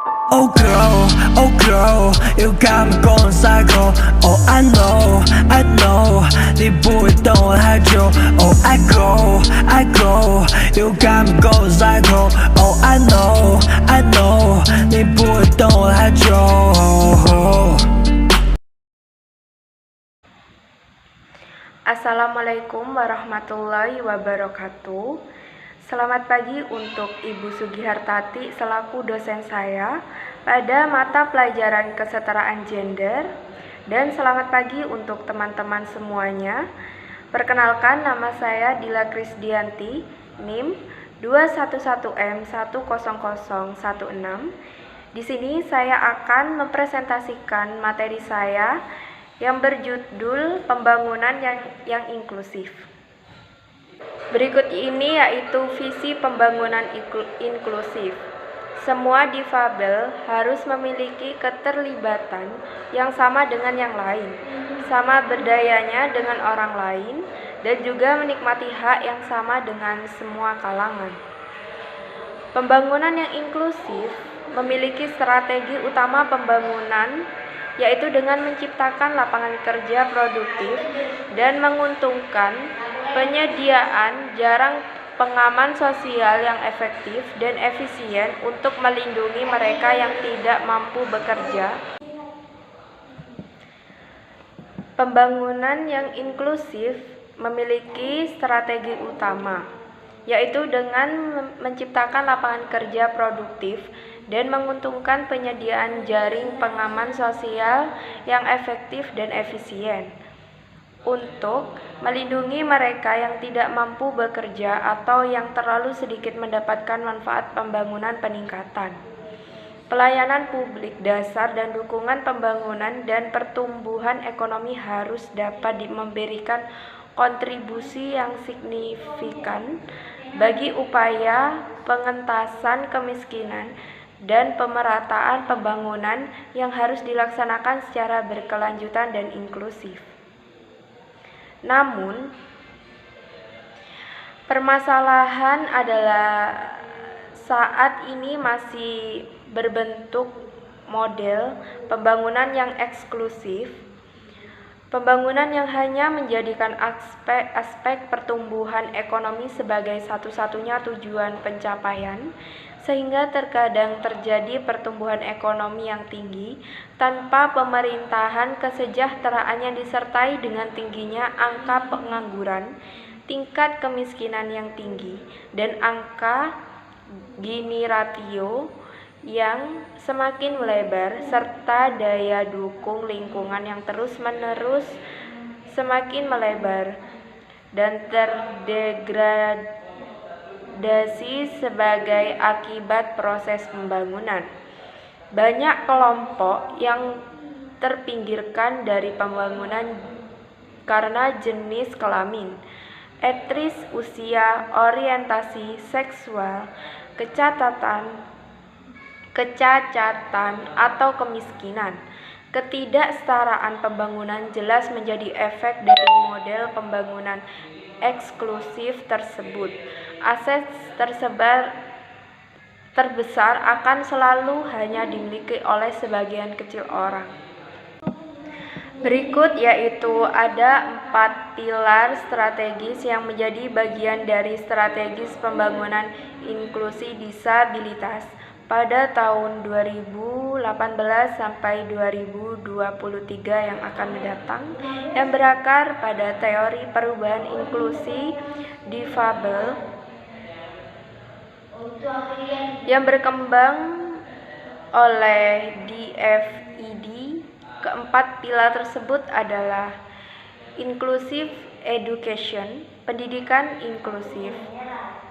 Oh girl, you got me going psycho. Oh I know, 你不会等我太久。Oh I go, you got me going psycho. Oh I know, 你不会等我太久。Assalamualaikum warahmatullahi wabarakatuh. Selamat pagi untuk Ibu Sugihartati selaku dosen saya pada mata pelajaran kesetaraan gender. Dan selamat pagi untuk teman-teman semuanya. Perkenalkan, nama saya Dila Krisdianti, NIM 211M10016. Di sini saya akan mempresentasikan materi saya yang berjudul pembangunan yang inklusif. Berikut ini yaitu visi pembangunan inklusif. Semua difabel harus memiliki keterlibatan yang sama dengan yang lain, sama berdayanya dengan orang lain, dan juga menikmati hak yang sama dengan semua kalangan. Pembangunan yang inklusif memiliki strategi utama pembangunan, yaitu dengan menciptakan lapangan kerja produktif dan menguntungkan, penyediaan jaring pengaman sosial yang efektif dan efisien untuk melindungi mereka yang tidak mampu bekerja. Pembangunan yang inklusif memiliki strategi utama, yaitu dengan menciptakan lapangan kerja produktif dan menguntungkan, penyediaan jaring pengaman sosial yang efektif dan efisien untuk melindungi mereka yang tidak mampu bekerja atau yang terlalu sedikit mendapatkan manfaat pembangunan peningkatan. Pelayanan publik dasar dan dukungan pembangunan dan pertumbuhan ekonomi harus dapat memberikan kontribusi yang signifikan bagi upaya pengentasan kemiskinan dan pemerataan pembangunan yang harus dilaksanakan secara berkelanjutan dan inklusif. Namun, permasalahan adalah saat ini masih berbentuk model pembangunan yang eksklusif, pembangunan yang hanya menjadikan aspek pertumbuhan ekonomi sebagai satu-satunya tujuan pencapaian, sehingga terkadang terjadi pertumbuhan ekonomi yang tinggi tanpa pemerintahan kesejahteraan yang disertai dengan tingginya angka pengangguran, tingkat kemiskinan yang tinggi, dan angka Gini ratio yang semakin melebar, serta daya dukung lingkungan yang terus-menerus semakin melebar dan terdegradasi sebagai akibat proses pembangunan. Banyak kelompok yang terpinggirkan dari pembangunan karena jenis kelamin, etnis, usia, orientasi seksual, kecacatan atau kemiskinan. Ketidaksetaraan pembangunan jelas menjadi efek dari model pembangunan eksklusif tersebut. Akses terbesar akan selalu hanya dimiliki oleh sebagian kecil orang. Berikut yaitu ada 4 pilar strategis yang menjadi bagian dari strategis pembangunan inklusi disabilitas pada tahun 2018 sampai 2023 yang akan mendatang, yang berakar pada teori perubahan inklusi difabel yang berkembang oleh DFID. Keempat pilar tersebut adalah inclusive education, pendidikan inklusif,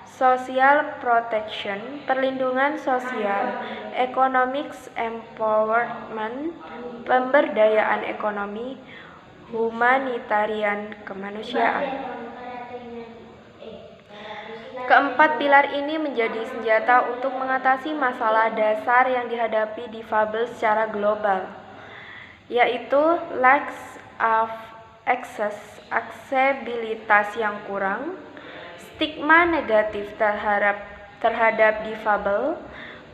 social protection, perlindungan sosial, economic empowerment, pemberdayaan ekonomi, humanitarian, kemanusiaan. Keempat pilar ini menjadi senjata untuk mengatasi masalah dasar yang dihadapi difabel secara global, yaitu lack of access, aksesibilitas yang kurang, stigma negatif terhadap difabel,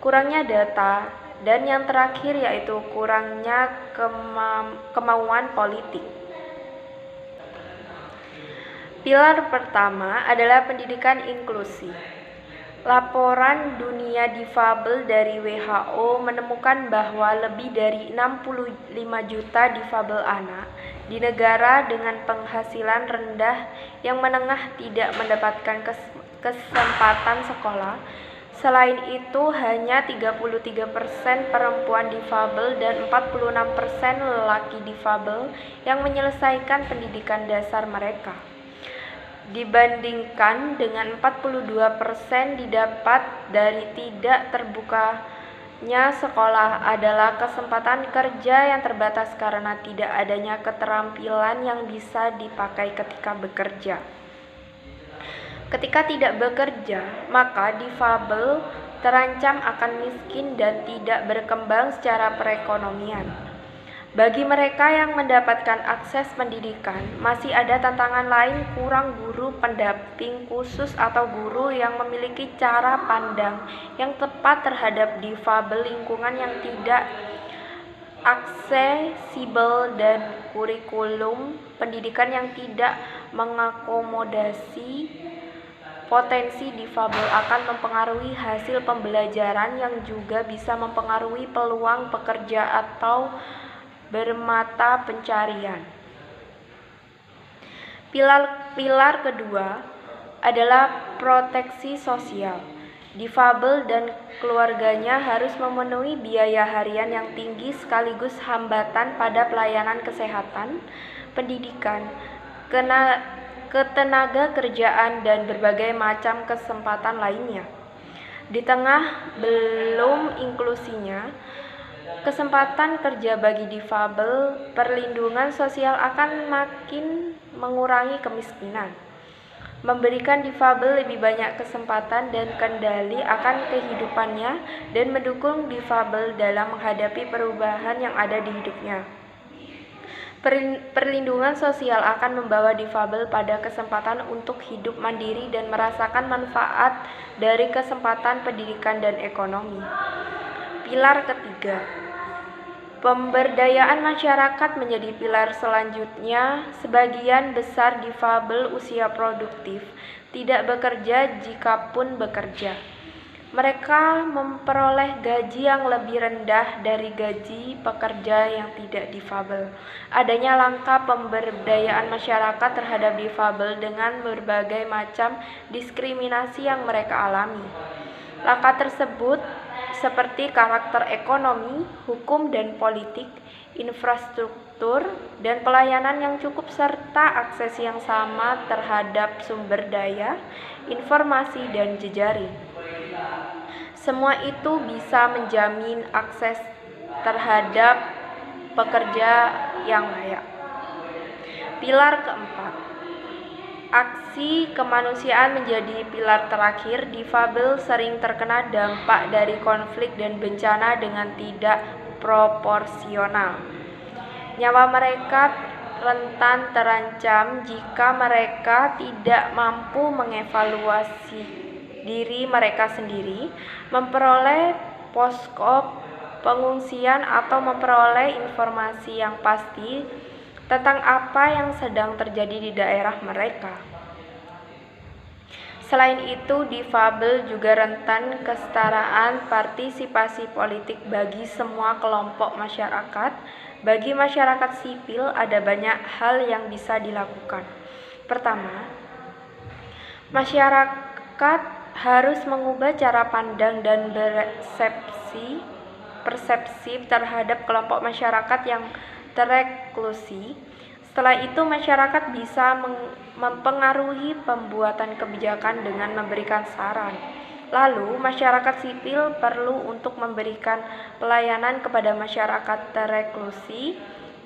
kurangnya data, Dan yang terakhir yaitu kurangnya kemauan politik. Pilar pertama adalah pendidikan inklusi. Laporan Dunia Difabel dari WHO menemukan bahwa lebih dari 65 juta difabel anak di negara dengan penghasilan rendah yang menengah tidak mendapatkan kesempatan sekolah. Selain itu, hanya 33% perempuan difabel dan 46% lelaki difabel yang menyelesaikan pendidikan dasar mereka. Dibandingkan dengan 42% didapat dari tidak terbukanya sekolah adalah kesempatan kerja yang terbatas karena tidak adanya keterampilan yang bisa dipakai ketika bekerja. Ketika tidak bekerja, maka difabel terancam akan miskin dan tidak berkembang secara perekonomian. Bagi mereka yang mendapatkan akses pendidikan, masih ada tantangan lain, kurang guru pendamping khusus atau guru yang memiliki cara pandang yang tepat terhadap difabel, lingkungan yang tidak aksesibel, dan kurikulum pendidikan yang tidak mengakomodasi potensi difabel akan mempengaruhi hasil pembelajaran yang juga bisa mempengaruhi peluang pekerja atau bermata pencarian. Pilar kedua adalah proteksi sosial. Difabel dan keluarganya harus memenuhi biaya harian yang tinggi sekaligus hambatan pada pelayanan kesehatan, pendidikan, ketenaga kerjaan, dan berbagai macam kesempatan lainnya. Di tengah belum inklusinya kesempatan kerja bagi difabel, perlindungan sosial akan makin mengurangi kemiskinan. Memberikan difabel lebih banyak kesempatan dan kendali akan kehidupannya dan mendukung difabel dalam menghadapi perubahan yang ada di hidupnya. Perlindungan sosial akan membawa difabel pada kesempatan untuk hidup mandiri dan merasakan manfaat dari kesempatan pendidikan dan ekonomi. Pilar ketiga, pemberdayaan masyarakat menjadi pilar selanjutnya. Sebagian besar difabel usia produktif tidak bekerja jikapun bekerja. Mereka memperoleh gaji yang lebih rendah dari gaji pekerja yang tidak difabel. Adanya langkah pemberdayaan masyarakat terhadap difabel dengan berbagai macam diskriminasi yang mereka alami. Langkah tersebut seperti karakter ekonomi, hukum dan politik, infrastruktur, dan pelayanan yang cukup serta akses yang sama terhadap sumber daya, informasi, dan jejaring. Semua itu bisa menjamin akses terhadap pekerja yang layak. Pilar keempat, aksi kemanusiaan menjadi pilar terakhir. Difabel sering terkena dampak dari konflik dan bencana dengan tidak proporsional. Nyawa mereka rentan terancam jika mereka tidak mampu mengevaluasi diri mereka sendiri, memperoleh posko pengungsian, atau memperoleh informasi yang pasti tentang apa yang sedang terjadi di daerah mereka. Selain itu, difabel juga rentan kesetaraan partisipasi politik bagi semua kelompok masyarakat. Bagi masyarakat sipil, ada banyak hal yang bisa dilakukan. Pertama, masyarakat harus mengubah cara pandang dan persepsi terhadap kelompok masyarakat yang tereklusi. Setelah itu, masyarakat bisa mempengaruhi pembuatan kebijakan dengan memberikan saran. Lalu, masyarakat sipil perlu untuk memberikan pelayanan kepada masyarakat tereklusi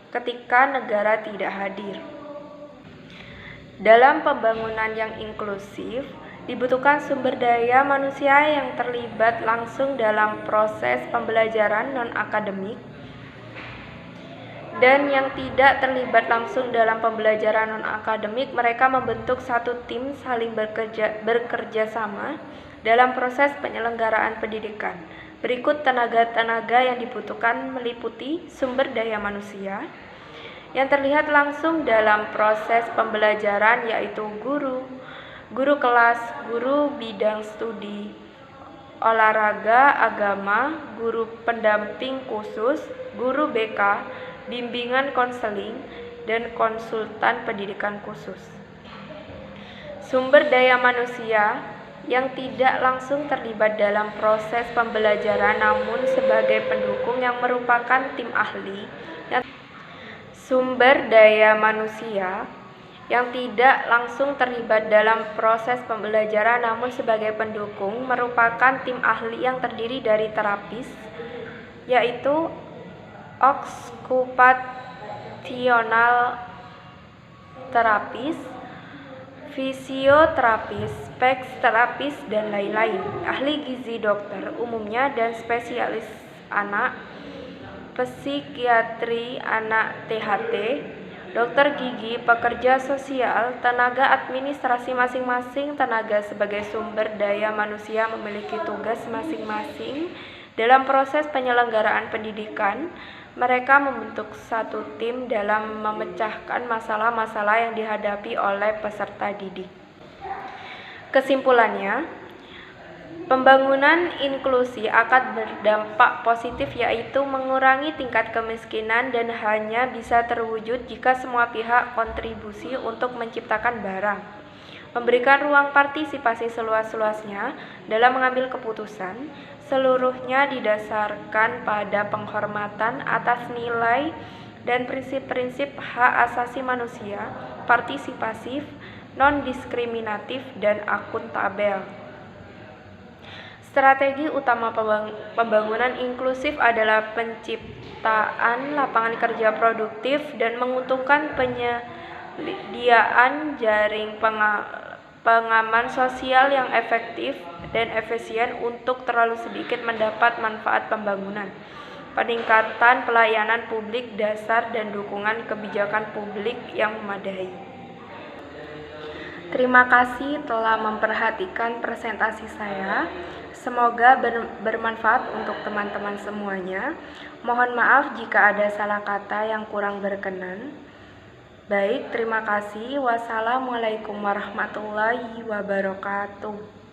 ketika negara tidak hadir. Dalam pembangunan yang inklusif, dibutuhkan sumber daya manusia yang terlibat langsung dalam proses pembelajaran non-akademik dan yang tidak terlibat langsung dalam pembelajaran non-akademik. Mereka membentuk satu tim saling bekerja sama dalam proses penyelenggaraan pendidikan. Berikut tenaga-tenaga yang dibutuhkan meliputi sumber daya manusia yang terlihat langsung dalam proses pembelajaran, yaitu guru kelas, guru bidang studi olahraga, agama, guru pendamping khusus, guru BK, bimbingan konseling, dan konsultan pendidikan khusus. Sumber daya manusia yang tidak langsung terlibat dalam proses pembelajaran namun sebagai pendukung yang merupakan tim ahli. Sumber daya manusia yang tidak langsung terlibat dalam proses pembelajaran namun sebagai pendukung merupakan tim ahli yang terdiri dari terapis, yaitu okupasional terapis, fisioterapis, speks terapis, dan lain-lain, ahli gizi dokter umumnya dan spesialis anak, psikiatri anak THT, dokter gigi, pekerja sosial, tenaga administrasi. Masing-masing tenaga sebagai sumber daya manusia memiliki tugas masing-masing dalam proses penyelenggaraan pendidikan. Mereka membentuk satu tim dalam memecahkan masalah-masalah yang dihadapi oleh peserta didik. Kesimpulannya, pembangunan inklusi akan berdampak positif, yaitu mengurangi tingkat kemiskinan dan hanya bisa terwujud jika semua pihak kontribusi untuk menciptakan barang, memberikan ruang partisipasi seluas-luasnya dalam mengambil keputusan, seluruhnya didasarkan pada penghormatan atas nilai dan prinsip-prinsip hak asasi manusia, partisipasif, non-diskriminatif, dan akuntabel. Strategi utama pembangunan inklusif adalah penciptaan lapangan kerja produktif dan menguntungkan penyediaan jaring pengaman sosial yang efektif dan efisien untuk terlalu sedikit mendapat manfaat pembangunan, peningkatan pelayanan publik dasar, dan dukungan kebijakan publik yang memadai. Terima kasih telah memperhatikan presentasi saya. Semoga bermanfaat untuk teman-teman semuanya. Mohon maaf jika ada salah kata yang kurang berkenan. Baik, terima kasih. Wassalamualaikum warahmatullahi wabarakatuh.